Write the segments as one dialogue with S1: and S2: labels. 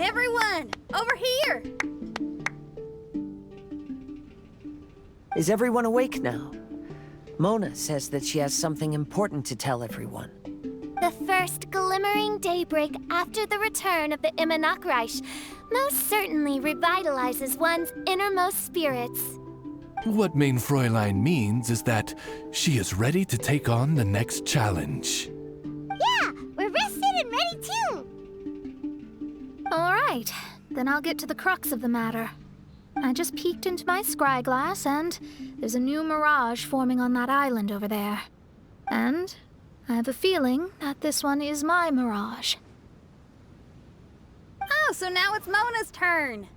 S1: Everyone, over here!
S2: Is everyone awake now? Mona says that she has something important to tell everyone.
S3: The first glimmering daybreak after the return of the Immanakreich most certainly revitalizes one's innermost spirits.
S4: What Main Fräulein means is that she is ready to take on the next challenge.
S3: Yeah, we're rested and ready too!
S5: All right, then I'll get to the crux of the matter. I just peeked into my scryglass and there's a new mirage forming on that island over there. And I have a feeling that this one is my mirage.
S1: Oh, so now it's Mona's turn.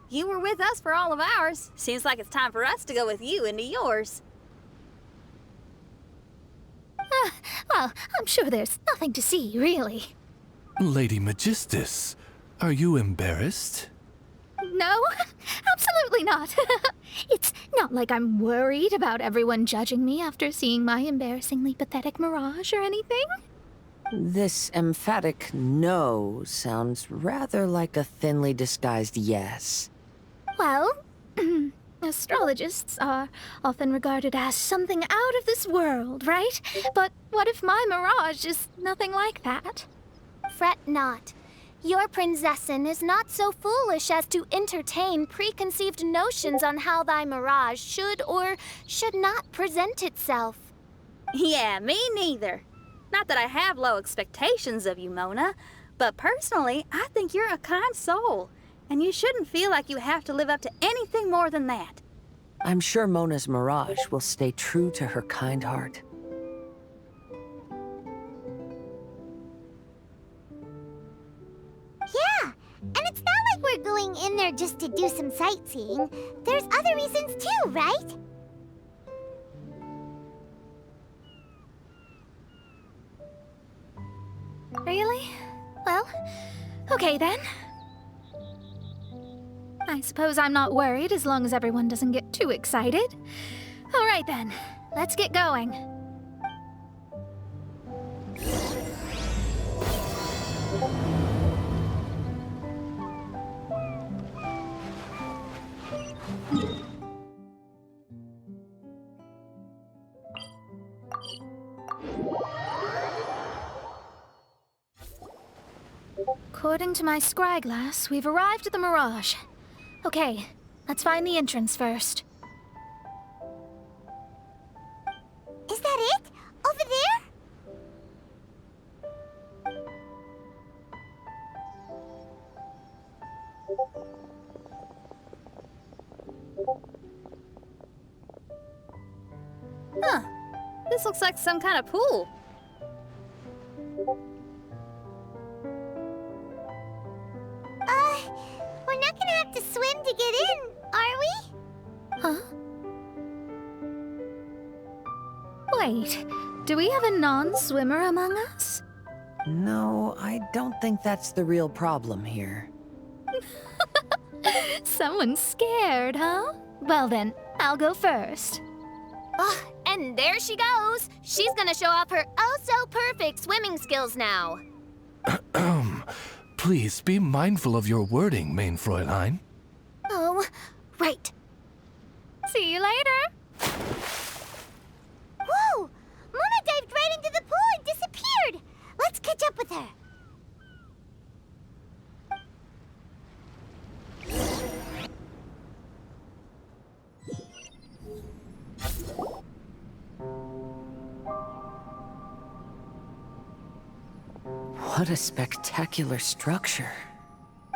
S1: You were with us for all of ours. Seems like it's time for us to go with you into yours.
S5: Well, I'm sure there's nothing to see, really.
S4: Lady Magistus, are you embarrassed?
S5: No, absolutely not. It's not like I'm worried about everyone judging me after seeing my embarrassingly pathetic mirage or anything.
S2: This emphatic no sounds rather like a thinly disguised yes.
S5: Well, astrologists are often regarded as something out of this world, right? But what if my mirage is nothing like that?
S3: Fret not. Your Prinzessin is not so foolish as to entertain preconceived notions on how thy mirage should or should not present itself.
S1: Yeah, me neither. Not that I have low expectations of you, Mona, but personally, I think you're a kind soul, and you shouldn't feel like you have to live up to anything more than that.
S2: I'm sure Mona's mirage will stay true to her kind heart.
S3: Yeah, and it's not like we're going in there just to do some sightseeing. There's other reasons too, right?
S5: Really? Well, okay then. I suppose I'm not worried as long as everyone doesn't get too excited. All right then, let's get going. According to my scryglass, we've arrived at the Mirage. Okay, let's find the entrance first.
S3: Is that it? Over there?
S1: Huh. This looks like some kind of pool.
S3: We're not gonna have to swim to get in, are we?
S5: Huh? Wait, do we have a non-swimmer among us?
S2: No, I don't think that's the real problem here.
S5: Someone's scared, huh? Well then, I'll go first.
S3: Oh, and there she goes. She's gonna show off her oh-so-perfect swimming skills now.
S4: Please be mindful of your wording, Main Fräulein.
S3: Oh, right.
S5: See you later.
S3: Whoa! Mona dived right into the pool and disappeared. Let's catch up with her.
S2: What a spectacular structure.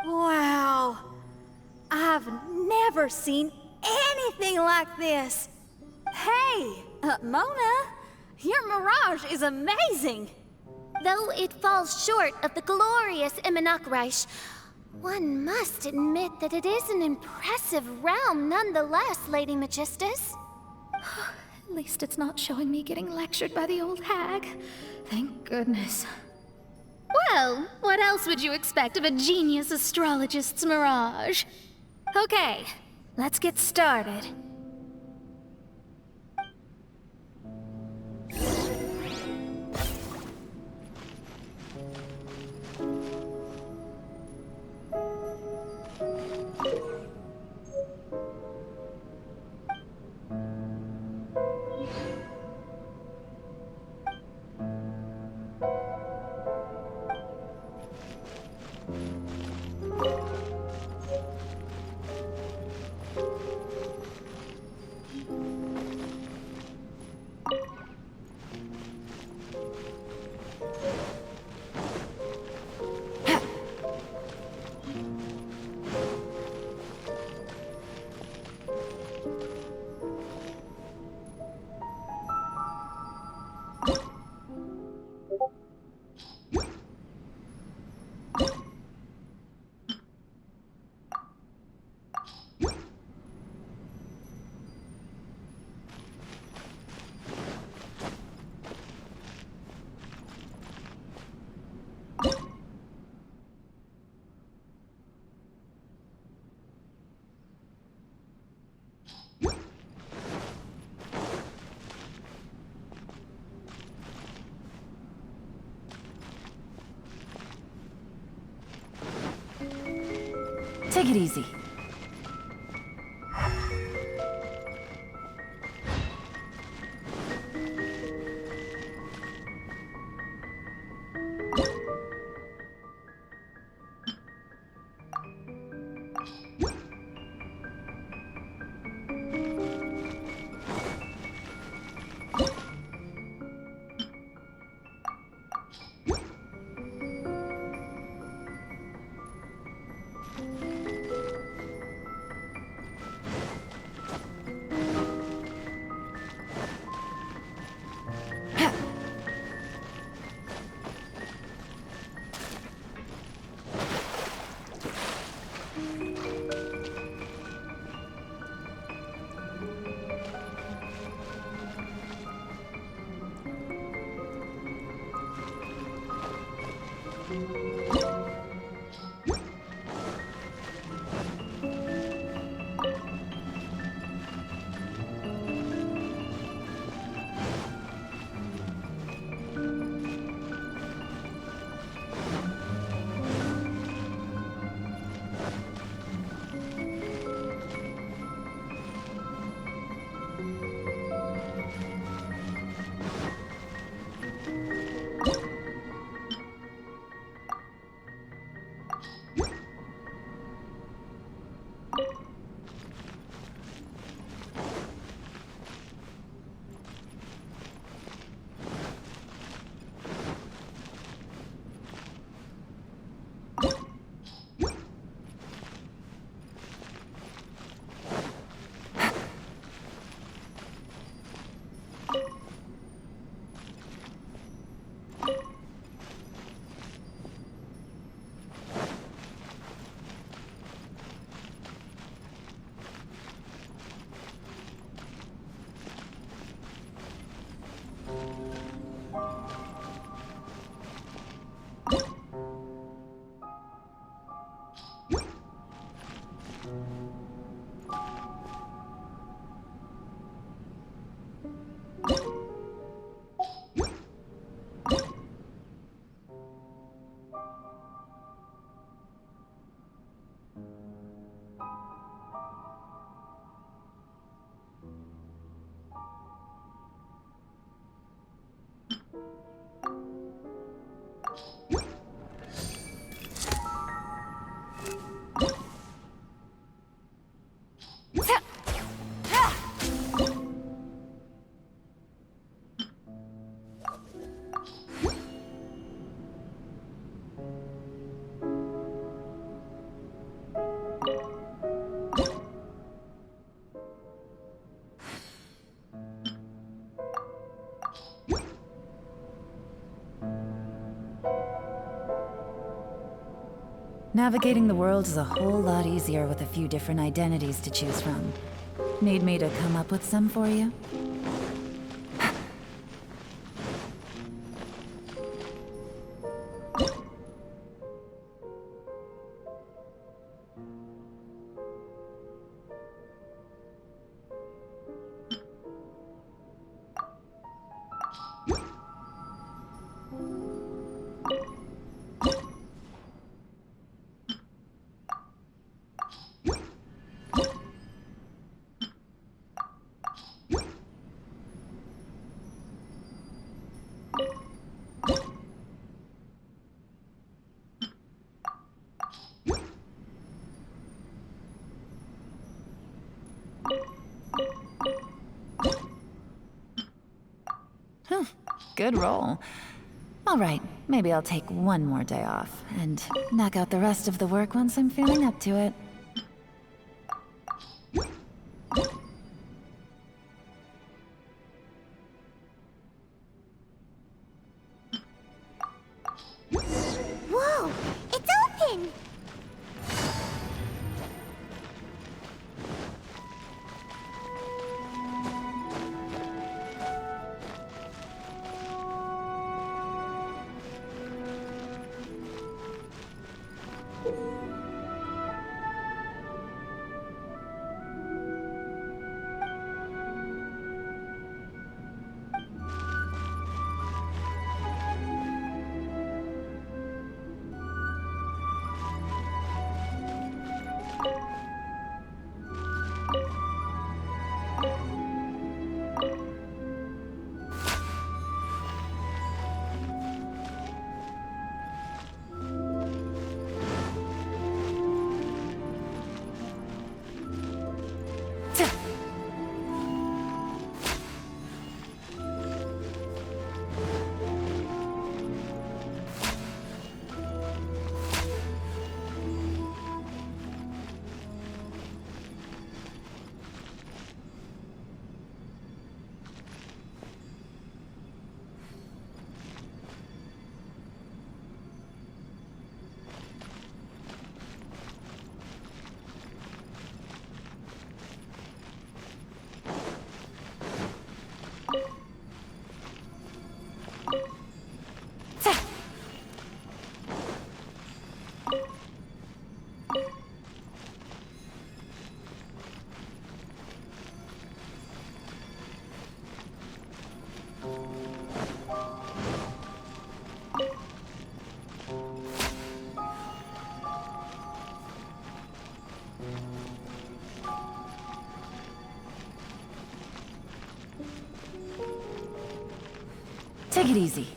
S1: Wow. I've never seen anything like this. Hey, Mona, your mirage is amazing.
S3: though it falls short of the glorious Immunakreich, one must admit that it is an impressive realm nonetheless, Lady Magistus.
S5: At least it's not showing me getting lectured by the old hag. Thank goodness. Well, what else would you expect of a genius astrologist's Mirage? Okay, let's get started.
S6: Take it easy. Navigating the world is a whole lot easier with a few different identities to choose from. Need me to come up with some for you? Good roll. All right, maybe I'll take one more day off and knock out the rest of the work once I'm feeling up to it.
S3: Whoa! It's open!
S6: Take it easy.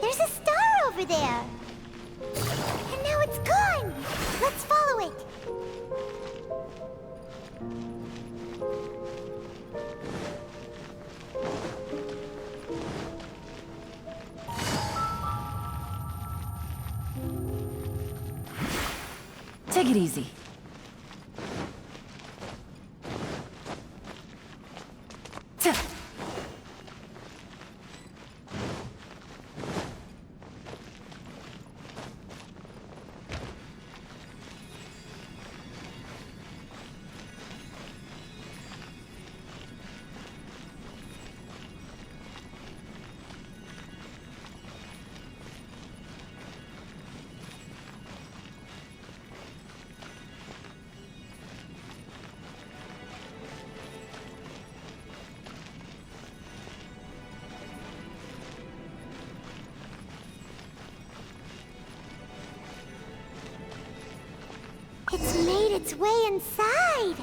S3: There's a star over there! And now it's gone! Let's follow it!
S6: Take it easy.
S3: It's made its way inside.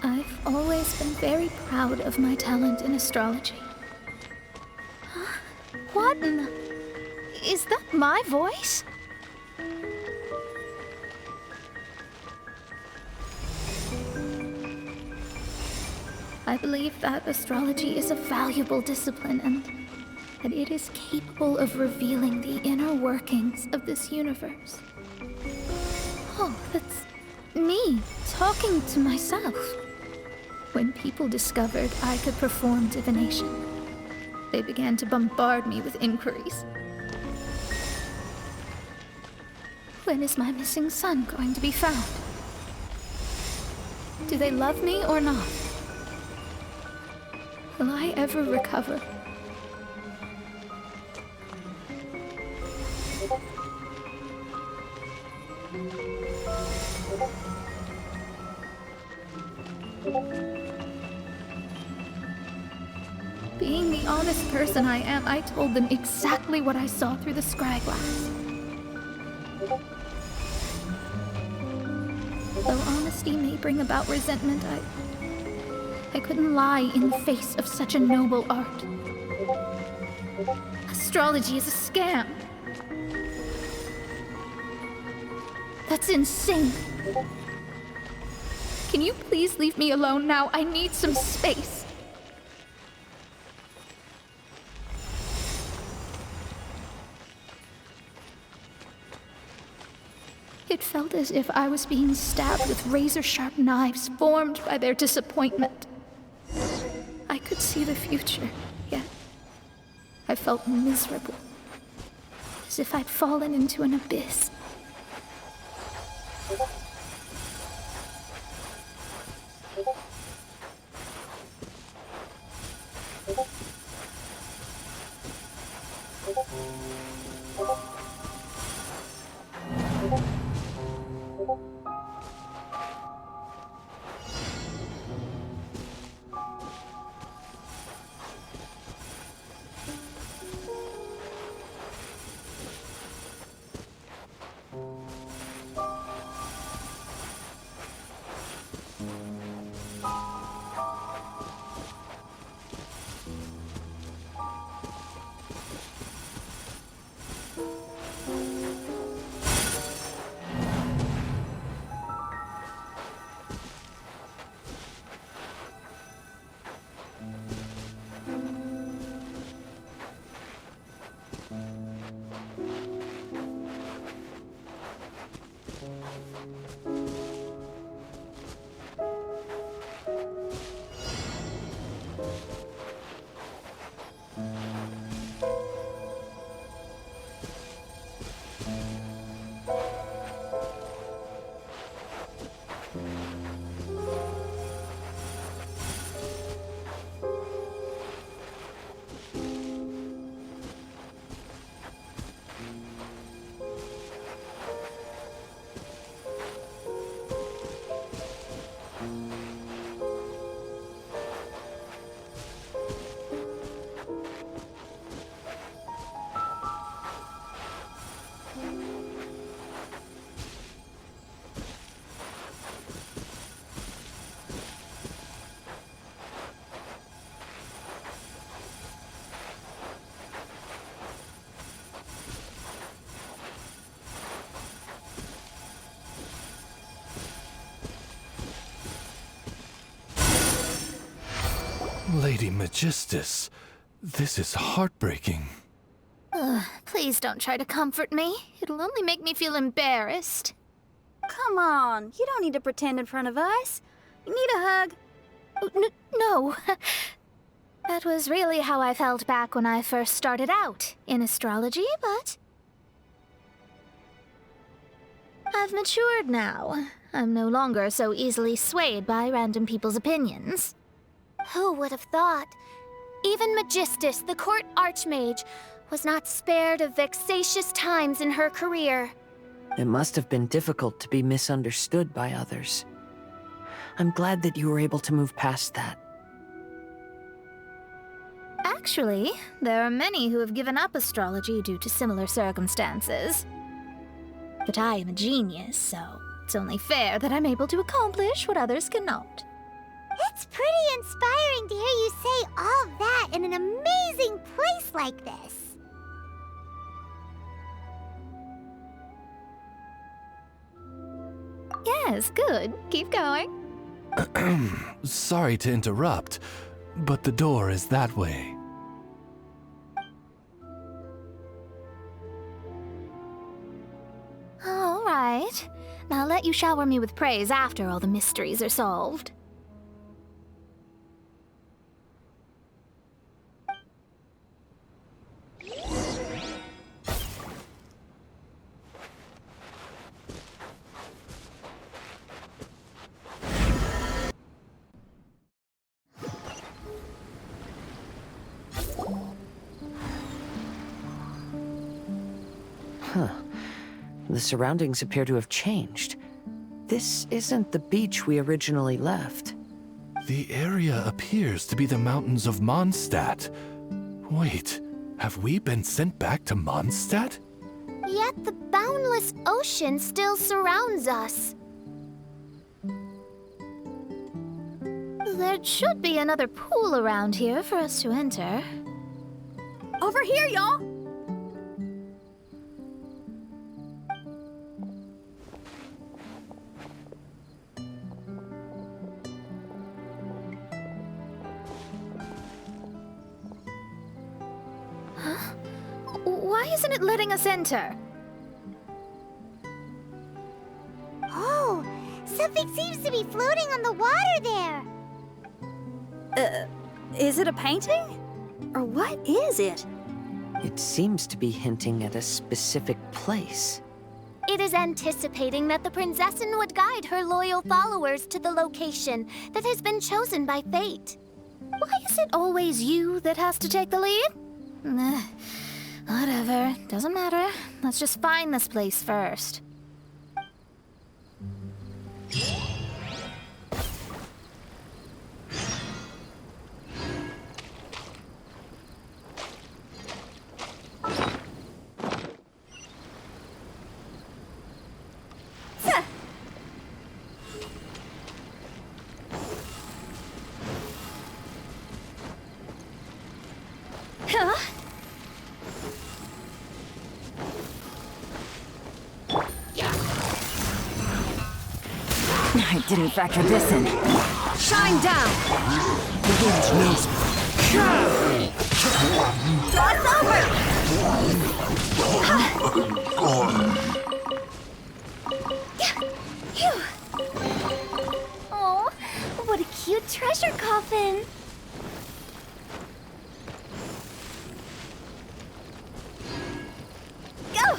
S5: I've always been very proud of my talent in astrology. What in the... Is that my voice? I believe that astrology is a valuable discipline and that it is capable of revealing the inner workings of this universe. Oh, that's me talking to myself. When people discovered I could perform divination, they began to bombard me with inquiries. When is my missing son going to be found? Do they love me or not? Will I ever recover? Being the honest person I am, I told them exactly what I saw through the scryglass. Though honesty may bring about resentment, I couldn't lie in the face of such a noble art. Astrology is a scam. That's insane. Can you please leave me alone now? I need some space. It felt as if I was being stabbed with razor-sharp knives formed by their disappointment. I could see the future, yet I felt miserable, as if I'd fallen into an abyss.
S4: Lady Magistus, this is heartbreaking.
S5: Please don't try to comfort me. It'll only make me feel embarrassed.
S1: Come on, you don't need to pretend in front of us. You need a hug.
S5: No. That was really how I felt back when I first started out in astrology, but I've matured now. I'm no longer so easily swayed by random people's opinions.
S3: Who would have thought? Even Magistus, the court archmage, was not spared of vexatious times in her career.
S2: It must have been difficult to be misunderstood by others. I'm glad that you were able to move past that.
S5: Actually, there are many who have given up astrology due to similar circumstances. But I am a genius, so it's only fair that I'm able to accomplish what others cannot.
S7: It's pretty inspiring to hear you say all that in an amazing place like this.
S5: Yes, good. Keep going.
S4: Sorry to interrupt, but the door is that way.
S5: All right. Now let you shower me with praise after all the mysteries are solved.
S2: The surroundings appear to have changed. This isn't the beach we originally left.
S4: The area appears to be the mountains of Mondstadt. Wait, have we been sent back to Mondstadt?
S3: Yet the boundless ocean still surrounds us.
S5: There should be another pool around here for us to enter.
S1: Over here, y'all!
S5: Why isn't it letting us enter?
S7: Oh, something seems to be floating on the water there.
S1: Is it a painting? Or what is it?
S2: It seems to be hinting at a specific place.
S3: It is anticipating that the Princessin would guide her loyal followers to the location that has been chosen by fate.
S5: Why is it always you that has to take the lead? Whatever, doesn't matter. Let's just find this place first.
S6: I didn't factor this in.
S8: Shine down! The wind knows me.
S1: Cross over!
S3: Oh, what a cute treasure coffin!
S1: Go!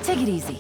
S6: Take it easy.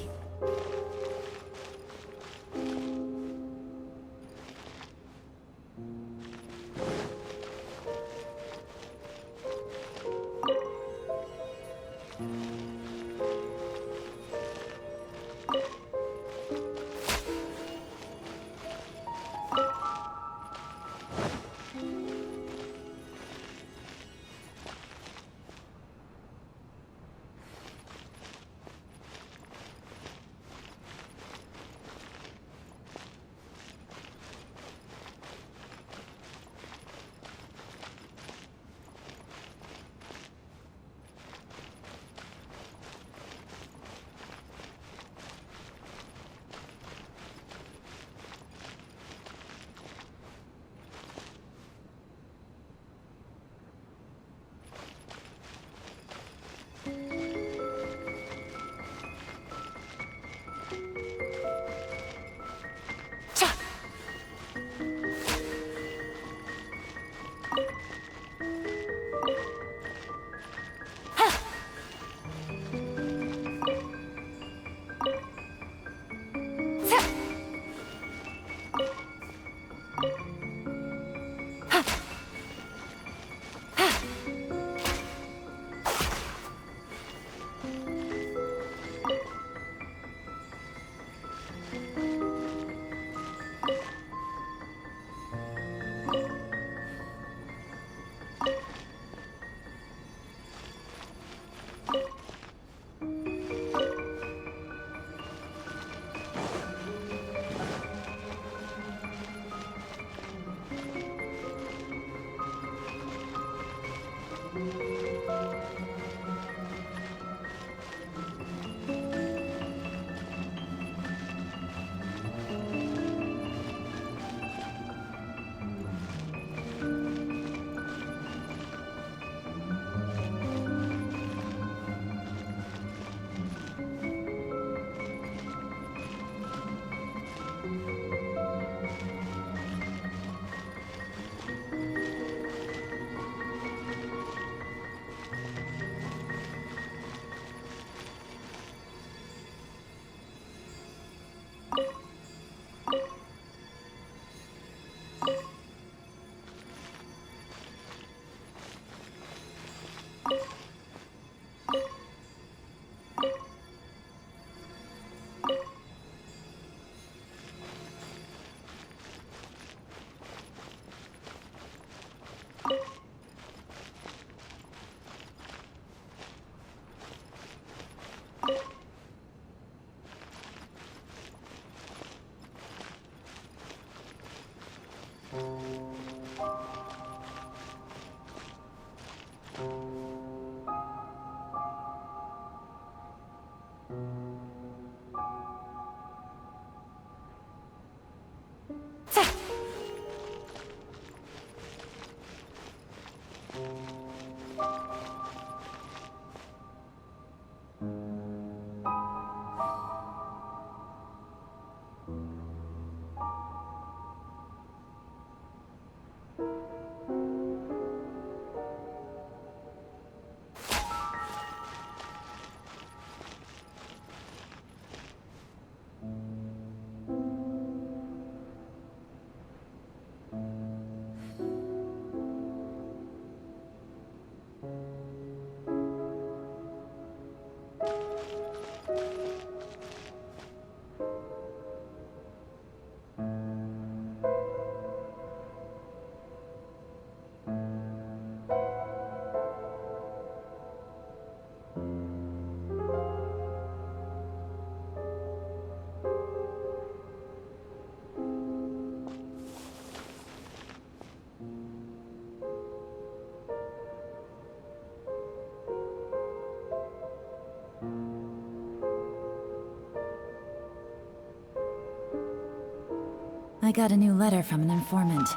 S6: got a new letter from an informant.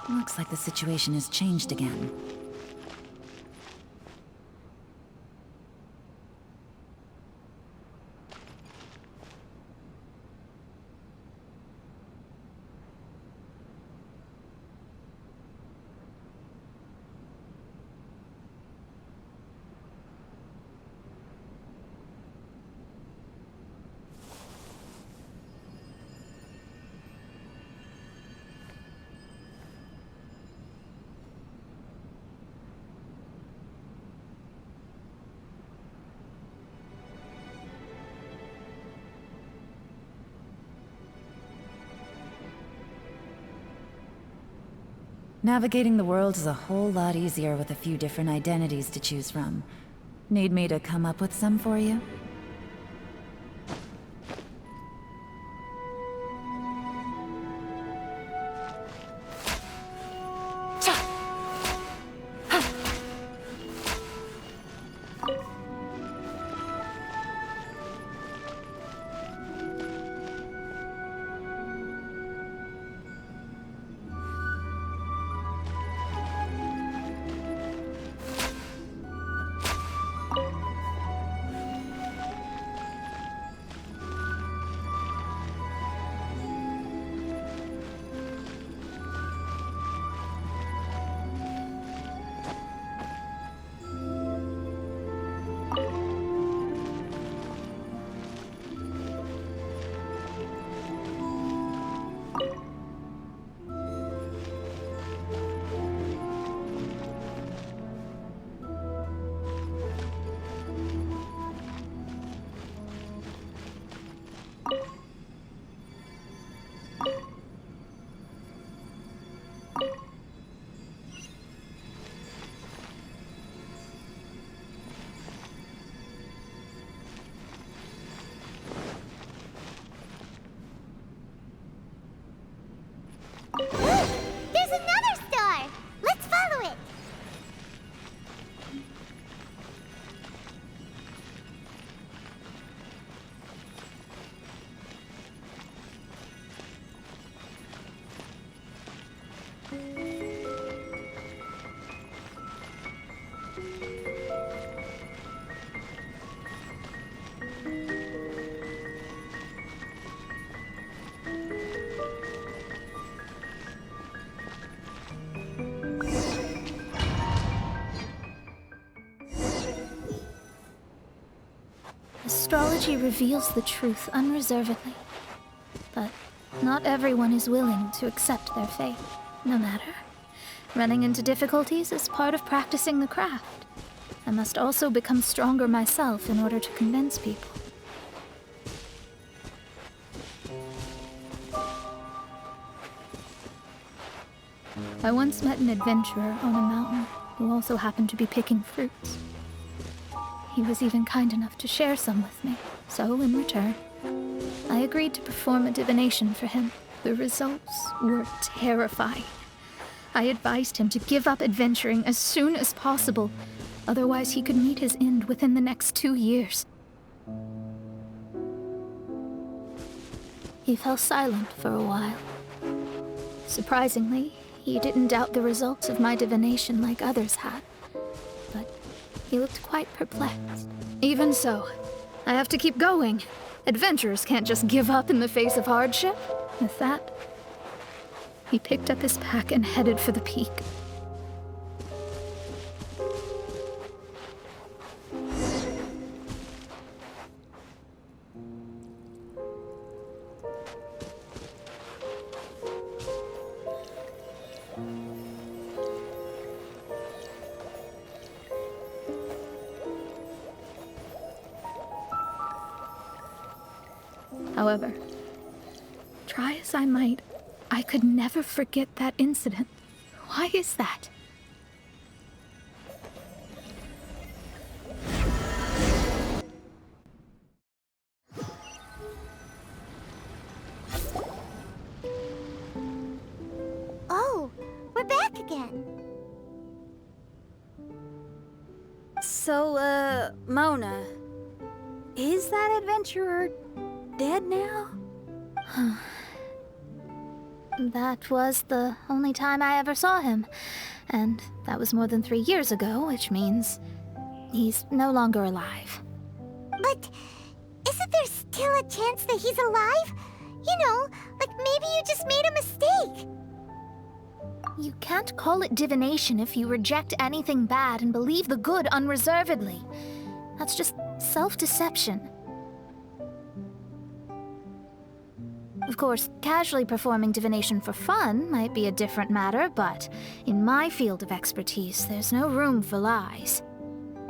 S6: Looks like the situation has changed again. Navigating the world is a whole lot easier with a few different identities to choose from. Need me to come up with some for you?
S7: There's another star! Let's follow it!
S5: Astrology reveals the truth unreservedly. But not everyone is willing to accept their fate, no matter. Running into difficulties is part of practicing the craft. I must also become stronger myself in order to convince people. I once met an adventurer on a mountain who also happened to be picking fruits. He was even kind enough to share some with me, so in return, I agreed to perform a divination for him. The results were terrifying. I advised him to give up adventuring as soon as possible, otherwise he could meet his end within the next 2 years. He fell silent for a while. Surprisingly, he didn't doubt the results of my divination like others had, but he looked quite perplexed. Even so, I have to keep going. Adventurers can't just give up in the face of hardship. With that, he picked up his pack and headed for the peak. However, try as I might, I could never forget that incident. Why is that?
S7: Oh, we're back again.
S1: So, Mona, is that adventurer dead now?
S5: That was the only time I ever saw him. And that was more than 3 years ago, which means he's no longer alive.
S7: But isn't there still a chance that he's alive? You know, like maybe you just made a mistake.
S5: You can't call it divination if you reject anything bad and believe the good unreservedly. That's just self-deception. Of course, casually performing divination for fun might be a different matter, but in my field of expertise, there's no room for lies.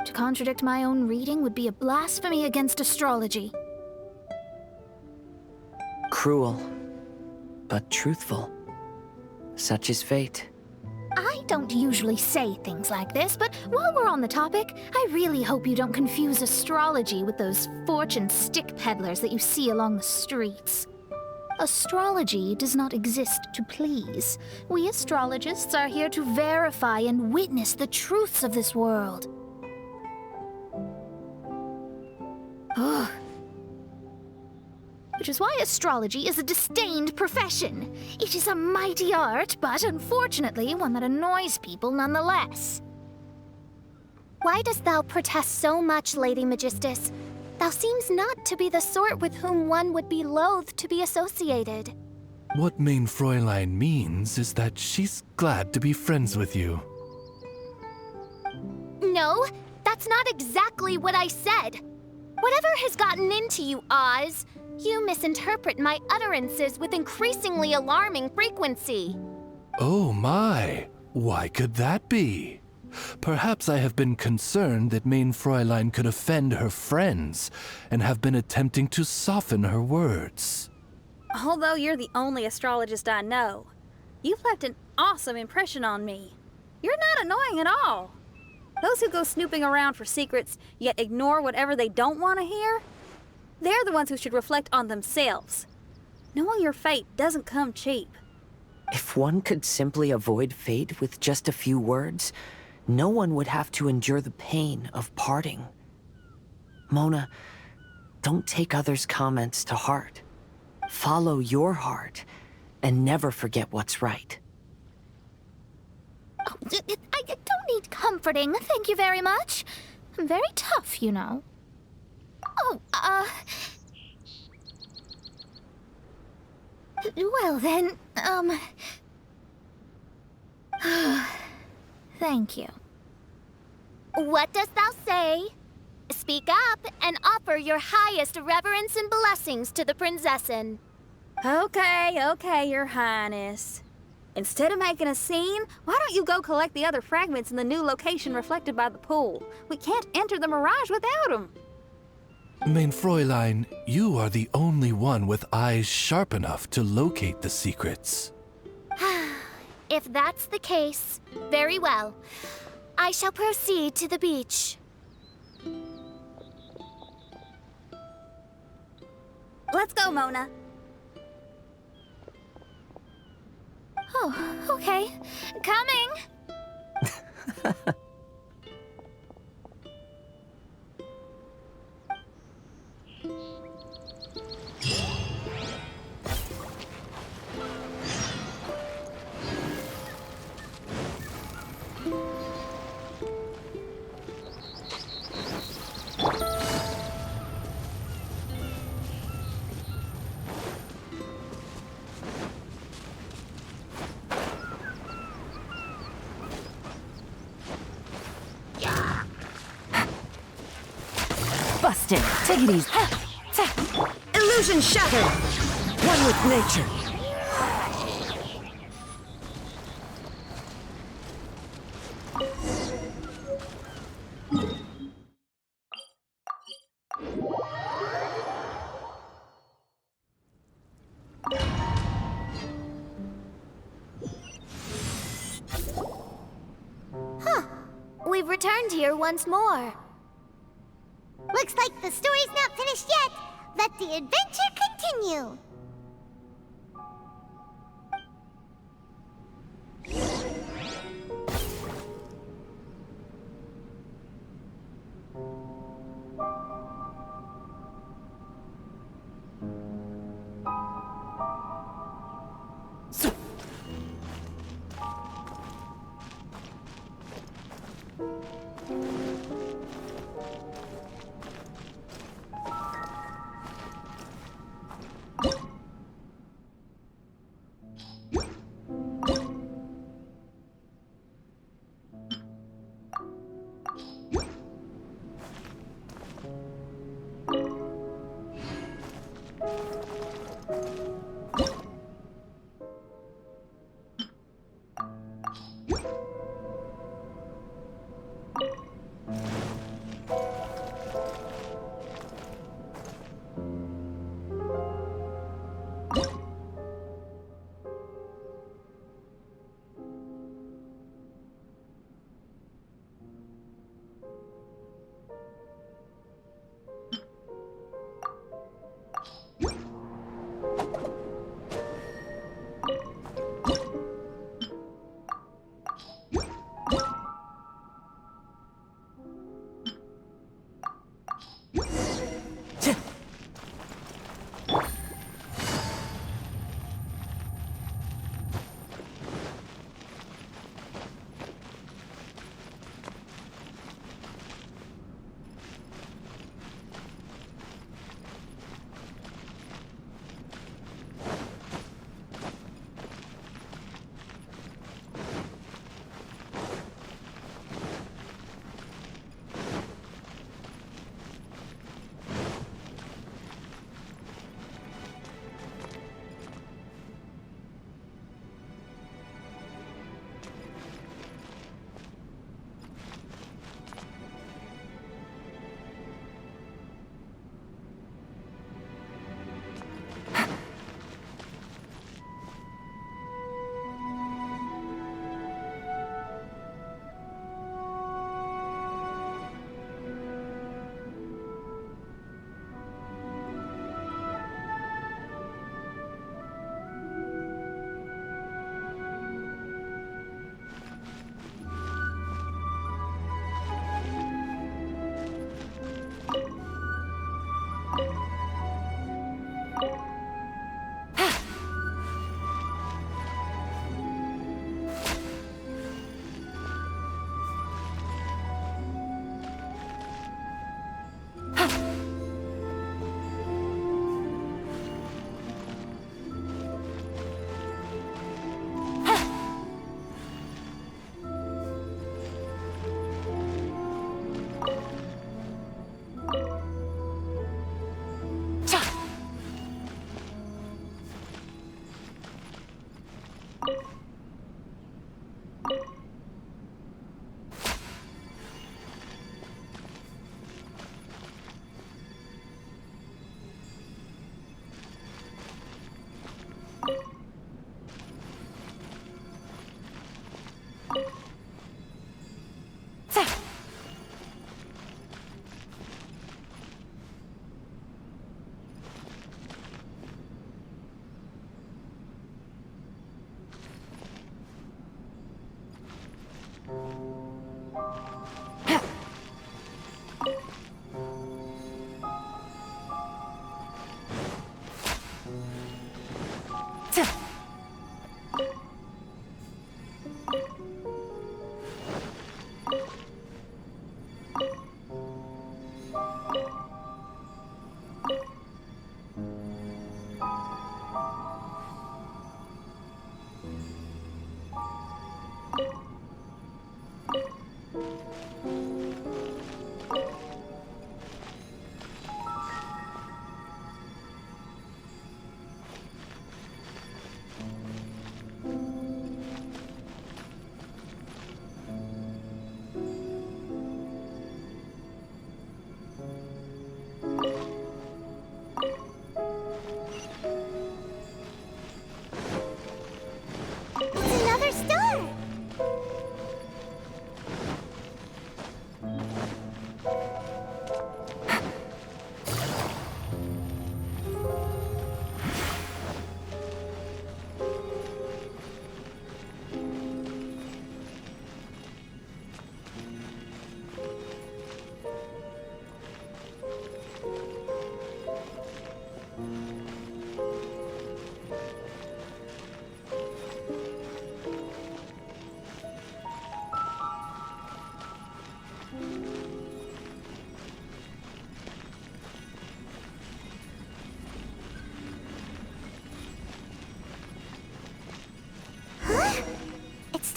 S5: To contradict my own reading would be a blasphemy against astrology.
S2: Cruel, but truthful. Such is fate.
S5: I don't usually say things like this, but while we're on the topic, I really hope you don't confuse astrology with those fortune stick peddlers that you see along the streets. Astrology does not exist to please. We astrologists are here to verify and witness the truths of this world. Ugh. Which is why astrology is a disdained profession. It is a mighty art, but unfortunately one that annoys people nonetheless.
S3: Why dost thou protest so much, Lady Magistus? Thou seems not to be the sort with whom one would be loath to be associated.
S4: What Mein Fräulein means is that she's glad to be friends with you.
S3: No, that's not exactly what I said. Whatever has gotten into you, Oz, you misinterpret my utterances with increasingly alarming frequency.
S4: Oh my, why could that be? Perhaps I have been concerned that Mein Fräulein could offend her friends, and have been attempting to soften her words.
S1: Although you're the only astrologist I know, you've left an awesome impression on me. You're not annoying at all. Those who go snooping around for secrets, yet ignore whatever they don't want to hear, they're the ones who should reflect on themselves. Knowing your fate doesn't come cheap.
S2: If one could simply avoid fate with just a few words, no one would have to endure the pain of parting. Mona, don't take others' comments to heart. Follow your heart, and never forget what's right.
S5: Oh, I don't need comforting, thank you very much. I'm very tough, you know. Oh, well then, thank you.
S3: What dost thou say? Speak up and offer your highest reverence and blessings to the Prinzessin.
S1: Okay, Your Highness. Instead of making a scene, why don't you go collect the other fragments in the new location reflected by the pool? We can't enter the Mirage without them.
S4: Mein Fräulein, you are the only one with eyes sharp enough to locate the secrets.
S3: If that's the case, very well. I shall proceed to the beach.
S1: Let's go, Mona.
S5: Oh, okay. Coming!
S8: Busted. Take it easy. Illusion shattered. One with nature.
S3: We've returned here once more.
S7: Looks like the story's not finished yet. Let the adventure continue.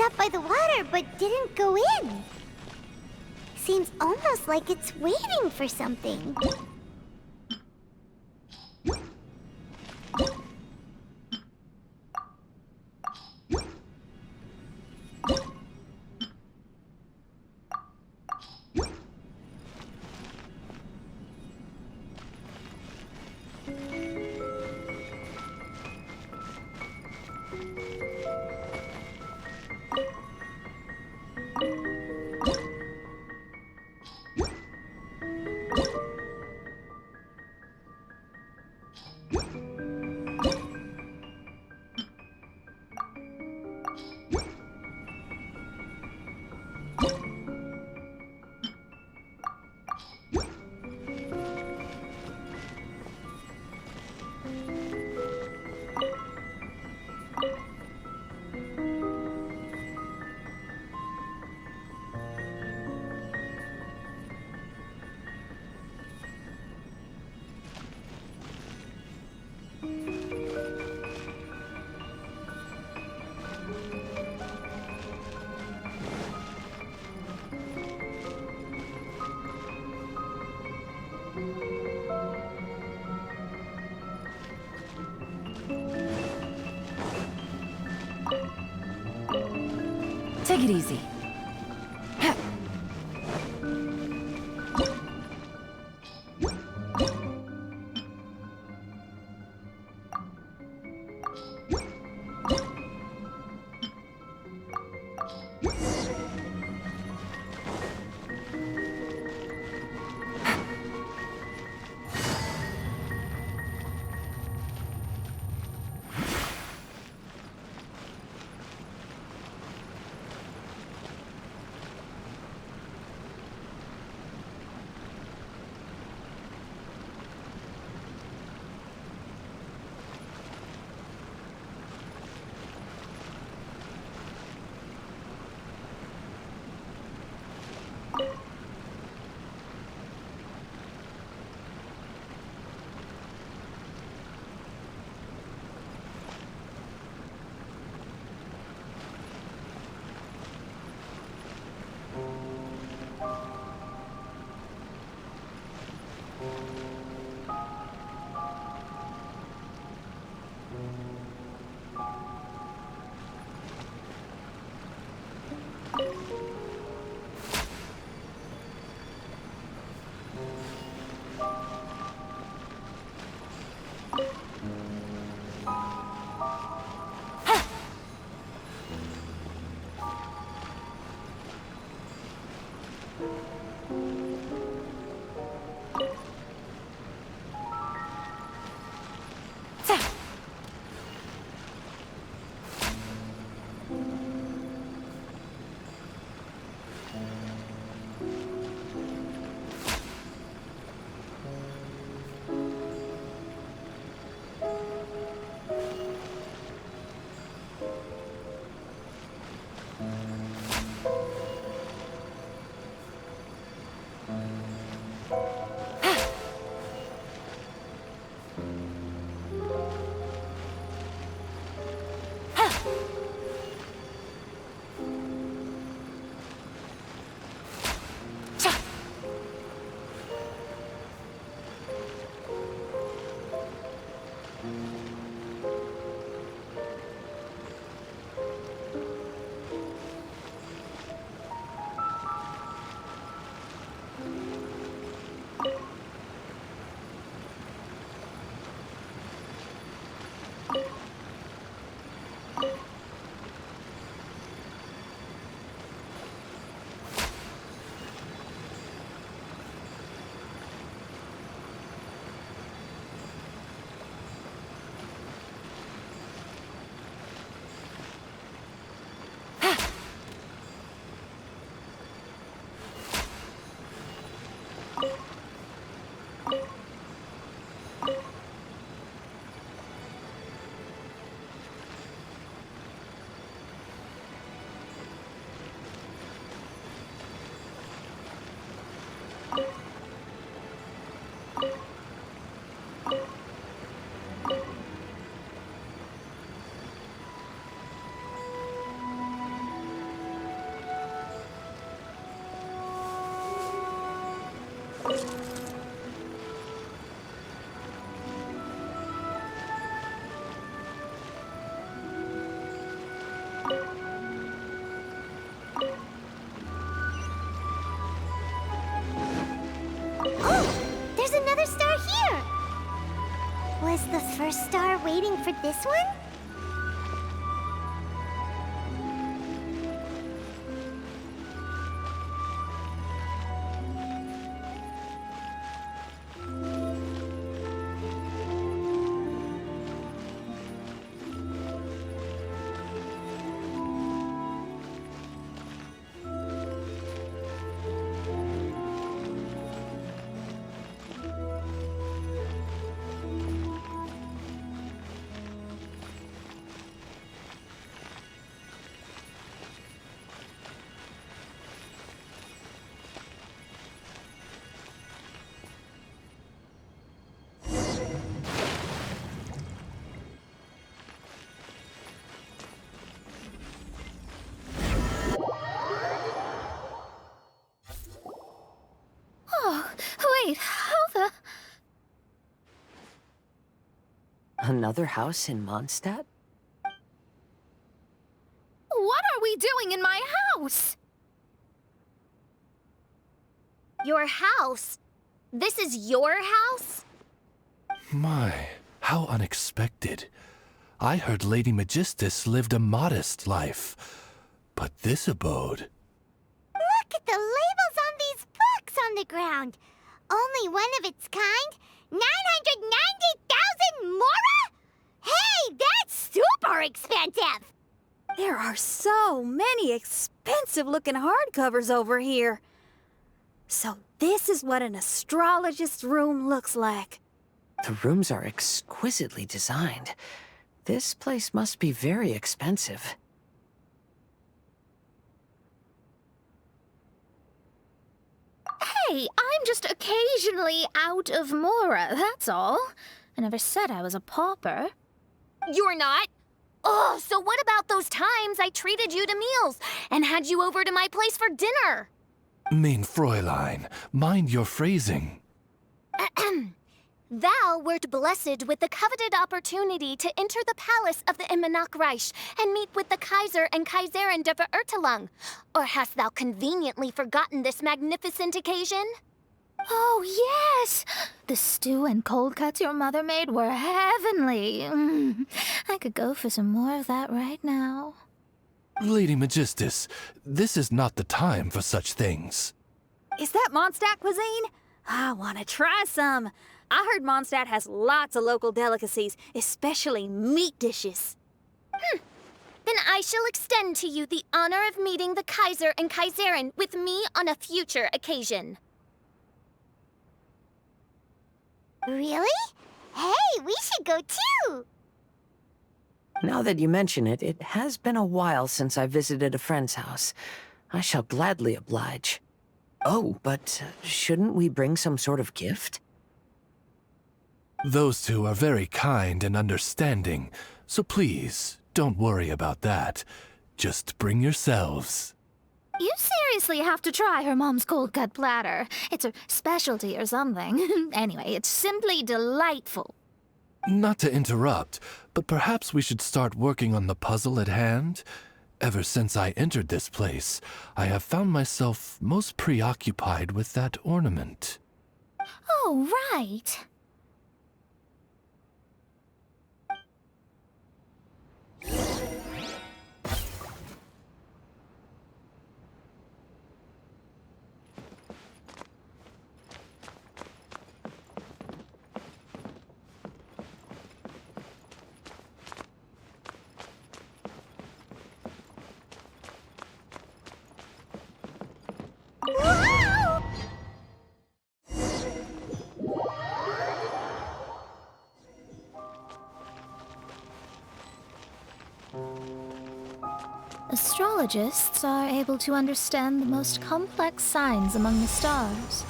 S7: up by the water but didn't go in. Seems almost like it's waiting for something.
S6: Take it easy.
S7: star waiting for this one?
S5: Oh, wait, how the...
S2: Another house in Mondstadt?
S5: What are we doing in my house?
S3: Your house? This is your house?
S4: My, how unexpected. I heard Lady Magistus lived a modest life, but this abode...
S7: Look at the labels on these books on the ground. Only one of its kind? 990,000 mora? Hey, that's super expensive!
S1: There are so many expensive-looking hardcovers over here. So this is what an astrologist's room looks like.
S2: The rooms are exquisitely designed. This place must be very expensive.
S5: Hey, I'm just occasionally out of mora, that's all. I never said I was a pauper.
S3: You're not? Oh, so what about those times I treated you to meals and had you over to my place for dinner?
S4: Mein Fräulein, mind your phrasing.
S3: Thou wert blessed with the coveted opportunity to enter the palace of the Immanok Reich and meet with the Kaiser and Kaiserin der Verurteilung. Or hast thou conveniently forgotten this magnificent occasion?
S5: Oh, yes! The stew and cold cuts your mother made were heavenly. I could go for some more of that right now.
S4: Lady Magistus, this is not the time for such things.
S1: Is that Mondstadt cuisine? I want to try some. I heard Mondstadt has lots of local delicacies, especially meat dishes.
S3: Then I shall extend to you the honor of meeting the Kaiser and Kaiserin with me on a future occasion.
S7: Really? Hey, we should go too!
S2: Now that you mention it, it has been a while since I visited a friend's house. I shall gladly oblige. Oh, but shouldn't we bring some sort of gift?
S4: Those two are very kind and understanding, so please, don't worry about that. Just bring yourselves.
S5: You seriously have to try her mom's cold cut platter. It's her specialty or something. Anyway, it's simply delightful.
S4: Not to interrupt, but perhaps we should start working on the puzzle at hand? Ever since I entered this place, I have found myself most preoccupied with that ornament.
S5: Oh, right. Astrologists are able to understand the most complex signs among the stars.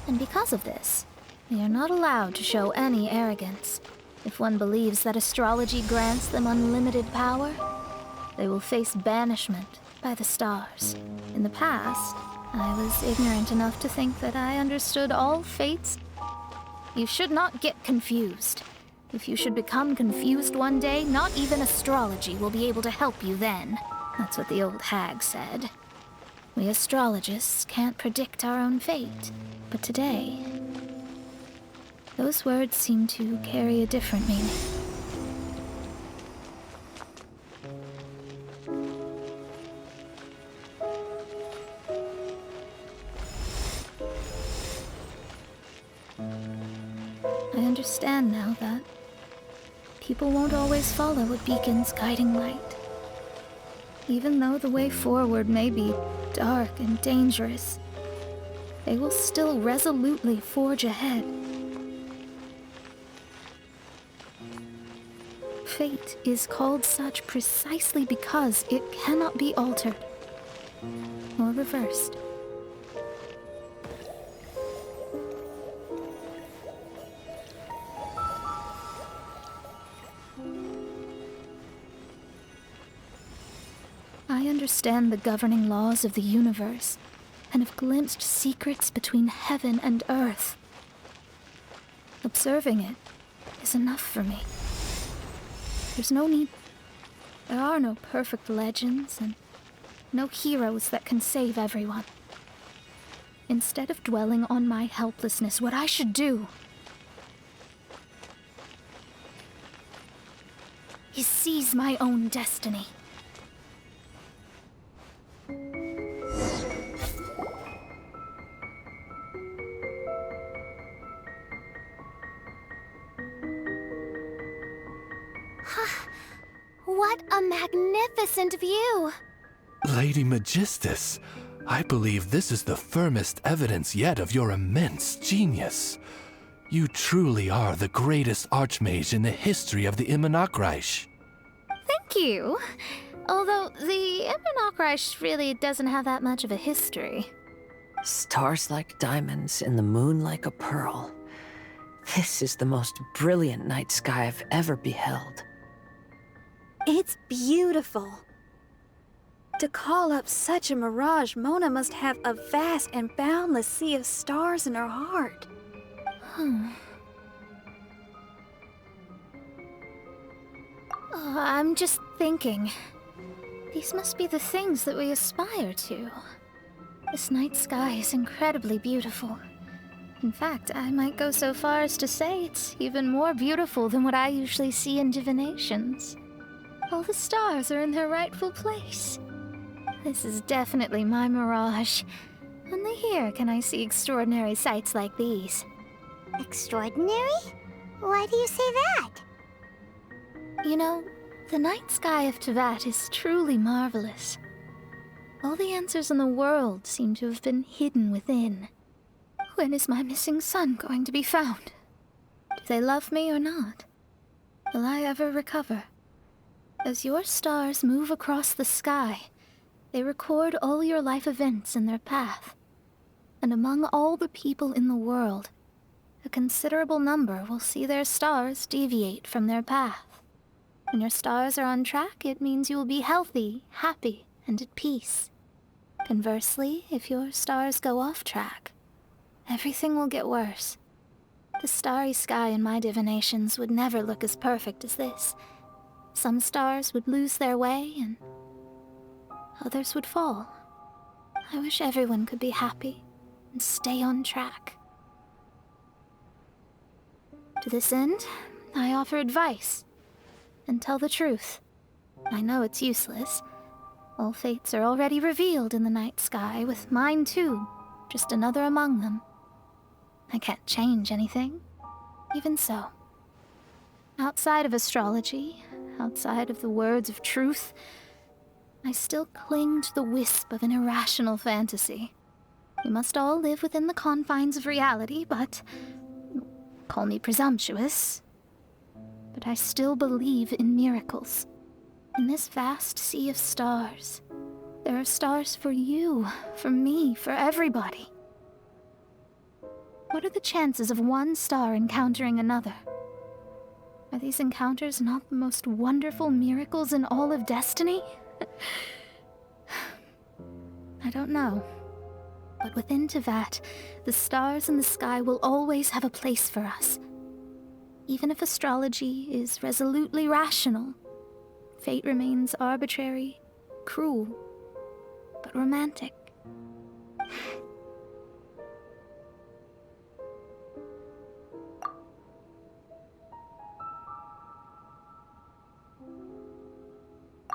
S5: And because of this, they are not allowed to show any arrogance. If one believes that astrology grants them unlimited power, they will face banishment by the stars. In the past, I was ignorant enough to think that I understood all fates. You should not get confused. If you should become confused one day, not even astrology will be able to help you then. That's what the old hag said. We astrologists can't predict our own fate. But today, those words seem to carry a different meaning. I understand now that people won't always follow a beacon's guiding light. Even though the way forward may be dark and dangerous, they will still resolutely forge ahead. Fate is called such precisely because it cannot be altered or reversed. I understand the governing laws of the universe and have glimpsed secrets between heaven and earth. Observing it is enough for me. There are no perfect legends and no heroes that can save everyone. Instead of dwelling on my helplessness, what I should do is seize my own destiny.
S3: What a magnificent view!
S4: Lady Magistus, I believe this is the firmest evidence yet of your immense genius. You truly are the greatest archmage in the history of the Immonocreich.
S5: Thank you. Although the Immonocreich really doesn't have that much of a history.
S2: Stars like diamonds and the moon like a pearl. This is the most brilliant night sky I've ever beheld.
S1: It's beautiful. To call up such a mirage, Mona must have a vast and boundless sea of stars in her heart.
S5: I'm just thinking. These must be the things that we aspire to. This night sky is incredibly beautiful. In fact, I might go so far as to say it's even more beautiful than what I usually see in divinations. All the stars are in their rightful place. This is definitely my mirage. Only here can I see extraordinary sights like these.
S7: Extraordinary? Why do you say that?
S5: You know, the night sky of Tevat is truly marvelous. All the answers in the world seem to have been hidden within. When is my missing son going to be found? Do they love me or not? Will I ever recover? As your stars move across the sky, they record all your life events in their path. And among all the people in the world, a considerable number will see their stars deviate from their path. When your stars are on track, it means you will be healthy, happy, and at peace. Conversely, if your stars go off track, everything will get worse. The starry sky in my divinations would never look as perfect as this. Some stars would lose their way, and others would fall. I wish everyone could be happy and stay on track. To this end, I offer advice and tell the truth. I know it's useless. All fates are already revealed in the night sky, with mine too, just another among them. I can't change anything. Even so, outside of astrology, outside of the words of truth, I still cling to the wisp of an irrational fantasy. We must all live within the confines of reality, but call me presumptuous. But I still believe in miracles. In this vast sea of stars, there are stars for you, for me, for everybody. What are the chances of one star encountering another? Are these encounters not the most wonderful miracles in all of destiny? I don't know. But within Tevat, the stars in the sky will always have a place for us. Even if astrology is resolutely rational, fate remains arbitrary, cruel, but romantic.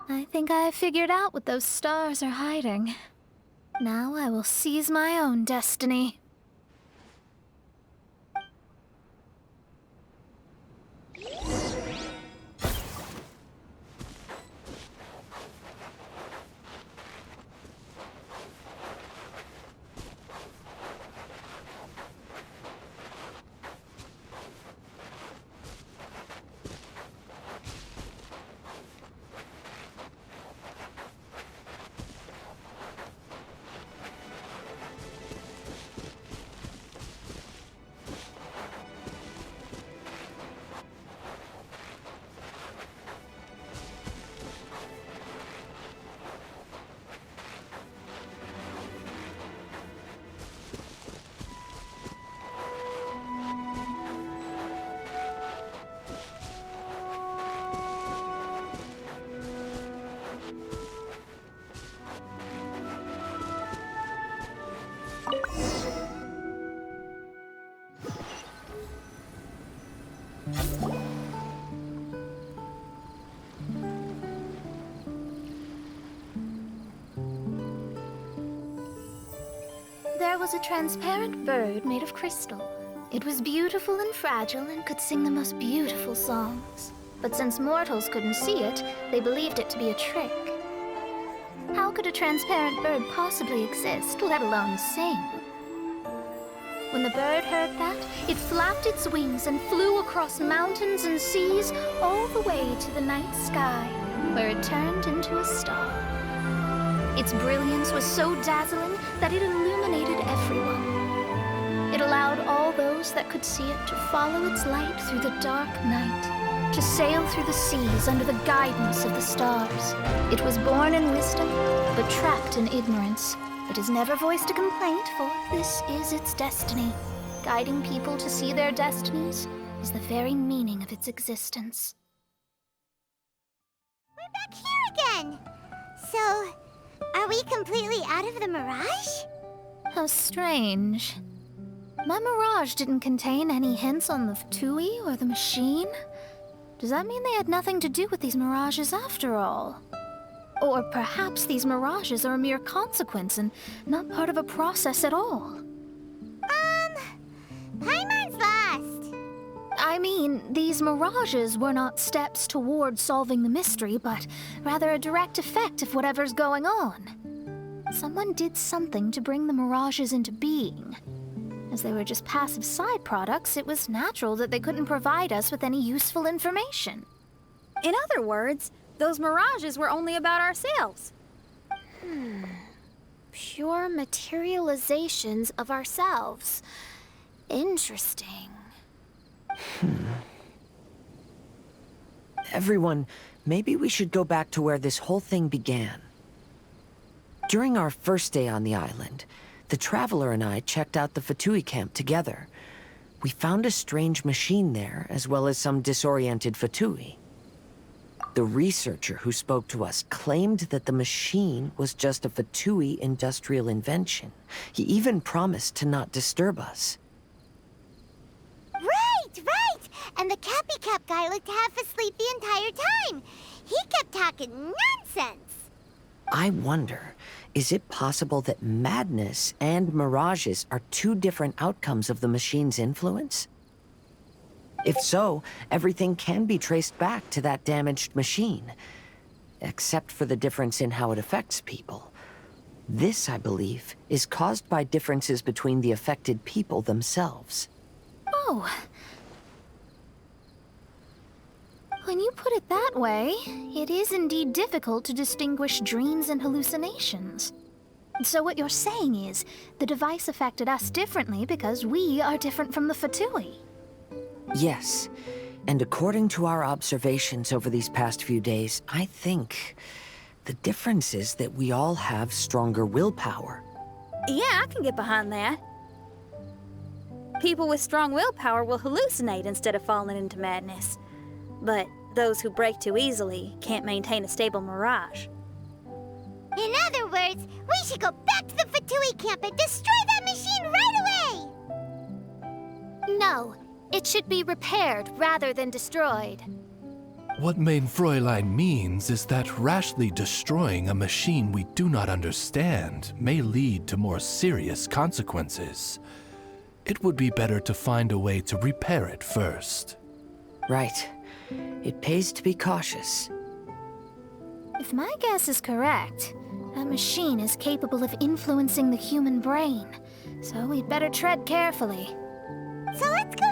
S5: I think I have figured out what those stars are hiding. Now I will seize my own destiny. was a transparent bird made of crystal. It was beautiful and fragile and could sing the most beautiful songs. But since mortals couldn't see it, they believed it to be a trick. How could a transparent bird possibly exist, let alone sing? When the bird heard that, it flapped its wings and flew across mountains and seas all the way to the night sky, where it turned into a star. Its brilliance was so dazzling that it illuminated everyone. It allowed all those that could see it to follow its light through the dark night, to sail through the seas under the guidance of the stars. It was born in wisdom, but trapped in ignorance. It has never voiced a complaint, for this is its destiny. Guiding people to see their destinies is the very meaning of its existence.
S7: We're back here again! So, are we completely out of the Mirage?
S5: How strange. My Mirage didn't contain any hints on the Fatui or the machine. Does that mean they had nothing to do with these mirages after all? Or perhaps these mirages are a mere consequence and not part of a process at all?
S7: Paimon's lost.
S5: I mean, these mirages were not steps towards solving the mystery, but rather a direct effect of whatever's going on. Someone did something to bring the mirages into being. As they were just passive side products, it was natural that they couldn't provide us with any useful information.
S1: In other words, those mirages were only about ourselves.
S3: Pure materializations of ourselves. Interesting.
S2: Everyone, maybe we should go back to where this whole thing began. During our first day on the island, the Traveler and I checked out the Fatui camp together. We found a strange machine there, as well as some disoriented Fatui. The researcher who spoke to us claimed that the machine was just a Fatui industrial invention. He even promised to not disturb us.
S7: Right! And the Cappy Cap guy looked half asleep the entire time. He kept talking nonsense.
S2: I wonder, is it possible that madness and mirages are two different outcomes of the machine's influence? If so, everything can be traced back to that damaged machine, except for the difference in how it affects people. This, I believe, is caused by differences between the affected people themselves.
S5: Oh. When you put it that way, it is indeed difficult to distinguish dreams and hallucinations. So what you're saying is, the device affected us differently because we are different from the Fatui.
S2: Yes, and according to our observations over these past few days, I think the difference is that we all have stronger willpower.
S1: Yeah, I can get behind that. People with strong willpower will hallucinate instead of falling into madness. But those who break too easily can't maintain a stable mirage.
S7: In other words, we should go back to the Fatui camp and destroy that machine right away!
S3: No, it should be repaired rather than destroyed.
S4: What Main Fräulein means is that rashly destroying a machine we do not understand may lead to more serious consequences. It would be better to find a way to repair it first.
S2: Right. It pays to be cautious.
S5: If my guess is correct, that machine is capable of influencing the human brain, so we'd better tread carefully.
S7: So let's go